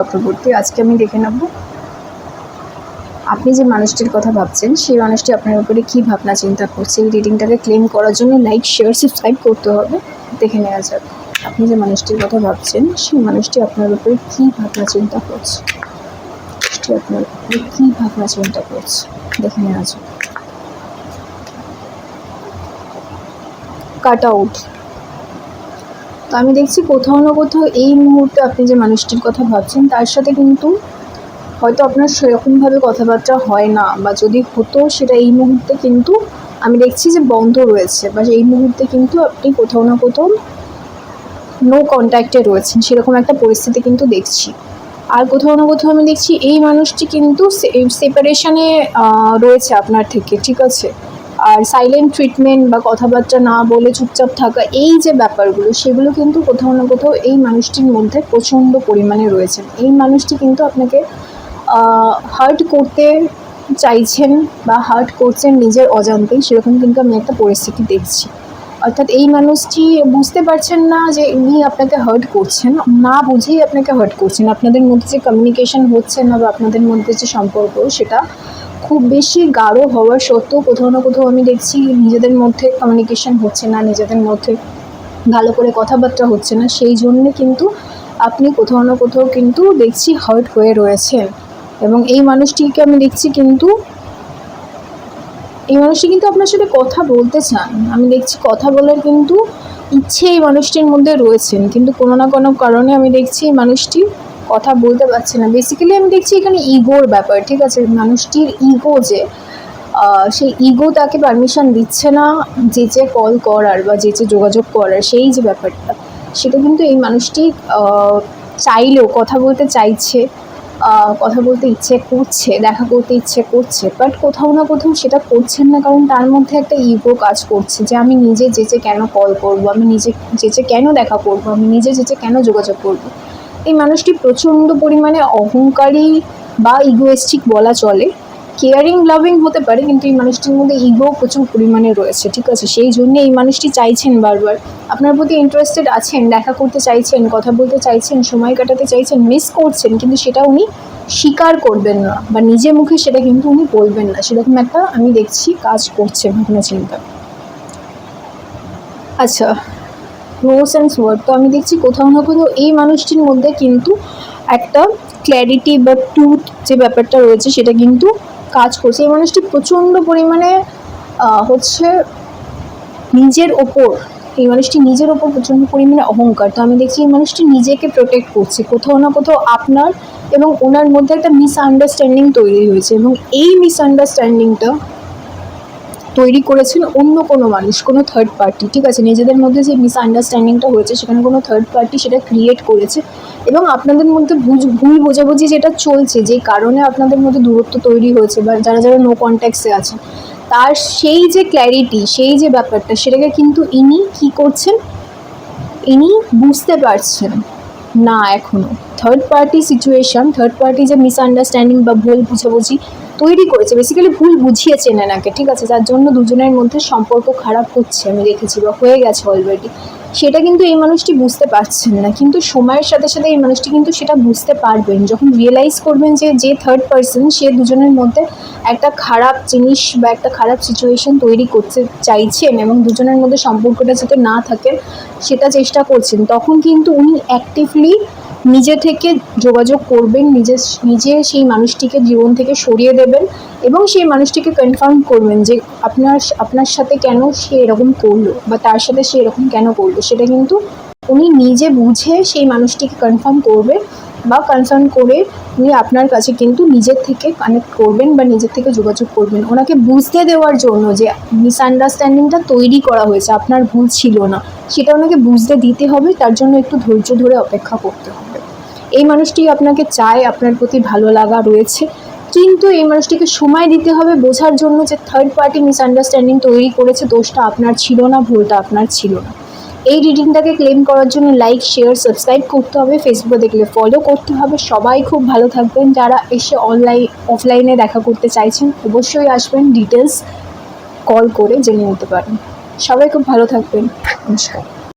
চক্রবর্তী। আজকে আমি দেখে নেব আপনি যে মানুষটির কথা ভাবছেন সেই মানুষটি আপনার উপরে কী ভাবনা চিন্তা করছে। এই রিডিংটাকে ক্লেম করার জন্য লাইক, শেয়ার, সাবস্ক্রাইব করতে হবে। দেখে নেওয়া যাক আপনি যে মানুষটির কথা ভাবছেন সেই মানুষটি আপনার উপরে কী ভাবনা চিন্তা করছে। আপনার উপরে কী ভাবনা চিন্তা করছে দেখে নেওয়া যাক। Cut out. তো আমি দেখছি কোথাও না কোথাও এই মুহূর্তে আপনি যে মানুষটির কথা ভাবছেন তার সাথে কিন্তু হয়তো আপনার সেরকমভাবে কথাবার্তা হয় না, বা যদি হতো সেটা এই মুহূর্তে কিন্তু আমি দেখছি যে বন্ধ রয়েছে, বা এই মুহূর্তে কিন্তু আপনি কোথাও না কোথাও নো কন্ট্যাক্টে রয়েছেন, সেরকম একটা পরিস্থিতি কিন্তু দেখছি। আর কোথাও না কোথাও আমি দেখছি এই মানুষটি কিন্তু সেপারেশনে রয়েছে আপনার থেকে, ঠিক আছে। আর সাইলেন্ট ট্রিটমেন্ট বা কথাবার্তা না বলে চুপচাপ থাকা, এই যে ব্যাপারগুলো সেগুলো কিন্তু কোথাও না কোথাও এই মানুষটির মধ্যে প্রচণ্ড পরিমাণে রয়েছে। এই মানুষটি কিন্তু আপনাকে হার্ট করতে চাইছেন বা হার্ট করছেন নিজের অজান্তেই, সেরকম কিন্তু আমি একটা পরিস্থিতি দেখছি। অর্থাৎ এই মানুষটি বুঝতে পারছেন না যে ইনি আপনাকে হার্ট করছেন, না বুঝেই আপনাকে হার্ট করছেন। আপনাদের মধ্যে যে কমিউনিকেশন হচ্ছে না বা আপনাদের মধ্যে যে সম্পর্ক সেটা খুব বেশি গাঢ় হওয়া সত্ত্বেও কোথাও না কোথাও আমি দেখছি নিজেদের মধ্যে কমিউনিকেশন হচ্ছে না, নিজেদের মধ্যে ভালো করে কথাবার্তা হচ্ছে না। সেই জন্যে কিন্তু আপনি কোথাও না কোথাও কিন্তু দেখছি হার্ট হয়ে রয়েছেন। এবং এই মানুষটিকে আমি দেখছি কিন্তু এই মানুষটি কিন্তু আপনার সাথে কথা বলতে চান। আমি দেখছি কথা বলার কিন্তু ইচ্ছে এই মানুষটির মধ্যে রয়েছেন, কিন্তু কোনো না কোনো কারণে আমি দেখছি এই মানুষটি কথা বলতে পারছে না। বেসিক্যালি আমি দেখছি এখানে ইগোর ব্যাপার, ঠিক আছে। মানুষটির ইগো যে সেই ইগো তাকে পারমিশন দিচ্ছে না যে কল করার বা যে যোগাযোগ করার, সেই যে ব্যাপারটা সেটা কিন্তু এই মানুষটি চাইলেও কথা বলতে চাইছে, কথা বলতে ইচ্ছে করছে, দেখা করতে ইচ্ছে করছে, বাট কোথাও না কোথাও সেটা করছেন না, কারণ তার মধ্যে একটা ইগো কাজ করছে যে আমি নিজে যেচে কেন কল করব, আমি নিজে যেচে কেন দেখা করব, আমি নিজে যেচে কেন যোগাযোগ করব। এই মানুষটি প্রচণ্ড পরিমাণে অহংকারী বা ইগোয়েস্টিক বলা চলে। কেয়ারিং লাভিং হতে পারে, কিন্তু এই মানুষটির মধ্যে ইগো প্রচুর পরিমাণে রয়েছে, ঠিক আছে। সেই জন্য এই মানুষটি চাইছেন বারবার আপনার প্রতি ইন্টারেস্টেড আছেন, দেখা করতে চাইছেন, কথা বলতে চাইছেন, সময় কাটাতে চাইছেন, মিস করছেন, কিন্তু সেটা উনি স্বীকার করবেন না বা নিজে মুখে সেটা কিন্তু উনি বলবেন না। সেরকম একটা আমি দেখছি কাজ করছে ভাবনা চিন্তা। আচ্ছা, রোজ অ্যান্ড ওয়ার্ড। তো আমি দেখছি কোথাও না কোথাও এই মানুষটির মধ্যে কিন্তু একটা ক্ল্যারিটি বা ট্রুথ যে ব্যাপারটা রয়েছে সেটা কিন্তু কাজ করছে। এই মানুষটি প্রচণ্ড পরিমাণে হচ্ছে নিজের ওপর, এই মানুষটি নিজের ওপর প্রচণ্ড পরিমাণে অহংকার। তো আমি দেখছি এই মানুষটি নিজেকে প্রোটেক্ট করছে। কোথাও না কোথাও আপনার এবং ওনার মধ্যে একটা মিসআন্ডারস্ট্যান্ডিং তৈরি হয়েছে, এবং এই মিসআন্ডারস্ট্যান্ডিংটা তৈরি করেছেন অন্য কোনো মানুষ, কোনো থার্ড পার্টি, ঠিক আছে। নিজেদের মধ্যে যে মিসআন্ডারস্ট্যান্ডিংটা হয়েছে সেখানে কোনো থার্ড পার্টি সেটা ক্রিয়েট করেছে, এবং আপনাদের মধ্যে ভুল বোঝাবুঝি যেটা চলছে, যে কারণে আপনাদের মধ্যে দূরত্ব তৈরি হয়েছে বা যারা যারা নো কন্ট্যাক্টসে আছেন, তার সেই যে ক্ল্যারিটি, সেই যে ব্যাপারটা সেটাকে কিন্তু ইনি কী করছেন, ইনি বুঝতে পারছেন না এখনও। Third party situation, third party যে মিসআন্ডারস্ট্যান্ডিং বা ভুল বুঝাবুঝি তৈরি করেছে, বেসিক্যালি ভুল বুঝিয়েছেন এনাকে, ঠিক আছে, যার জন্য দুজনের মধ্যে সম্পর্ক খারাপ হচ্ছে আমি দেখেছি বা হয়ে গেছে অলরেডি। সেটা কিন্তু এই মানুষটি বুঝতে পারছেন না, কিন্তু সময়ের সাথে সাথে এই মানুষটি কিন্তু সেটা বুঝতে পারবেন যখন রিয়েলাইজ করবেন যে থার্ড পার্সন সে দুজনের মধ্যে একটা খারাপ জিনিস বা একটা খারাপ সিচুয়েশন তৈরি করতে চাইছেন, এবং দুজনের মধ্যে সম্পর্কটা যাতে না থাকে সেটা চেষ্টা করছেন। তখন কিন্তু উনি অ্যাক্টিভলি নিজে থেকে যোগাযোগ করবেন, নিজে সেই মানুষটিকে জীবন থেকে সরিয়ে দেবেন, এবং সেই মানুষটিকে কনফার্ম করবেন যে আপনার সাথে কেন সে এরকম করলো বা তার সাথে সে এরকম কেন করলো, সেটা কিন্তু উনি নিজে বুঝে সেই মানুষটিকে কনফার্ম করবে, বা কনসার্ন করে উনি আপনার কাছে কিন্তু নিজের থেকে কানেক্ট করবেন বা নিজের থেকে যোগাযোগ করবেন, ওনাকে বুঝতে দেওয়ার জন্য যে মিসআন্ডারস্ট্যান্ডিংটা তৈরি করা হয়েছে, আপনার ভুল ছিল না, সেটা ওনাকে বুঝতে দিতে হবে। তার জন্য একটু ধৈর্য ধরে অপেক্ষা করতে হবে। এই মানুষটি আপনাকে চায়, আপনার প্রতি ভালো লাগা রয়েছে, কিন্তু এই মানুষটিকে সময় দিতে হবে বোঝার জন্য যে থার্ড পার্টি মিসআন্ডারস্ট্যান্ডিং তৈরি করেছে, দোষটা আপনার ছিল না, ভুলটা আপনার ছিল না। এই রিডিংটাকে ক্লেম করার জন্য লাইক, শেয়ার, সাবস্ক্রাইব করতে হবে, ফেসবুকে দেখলে ফলো করতে হবে। সবাই খুব ভালো থাকবেন। যারা এসে অফলাইনে দেখা করতে চাইছেন অবশ্যই আসবেন, ডিটেলস কল করে জেনে নিতে পারেন। সবাই খুব ভালো থাকবেন। নমস্কার।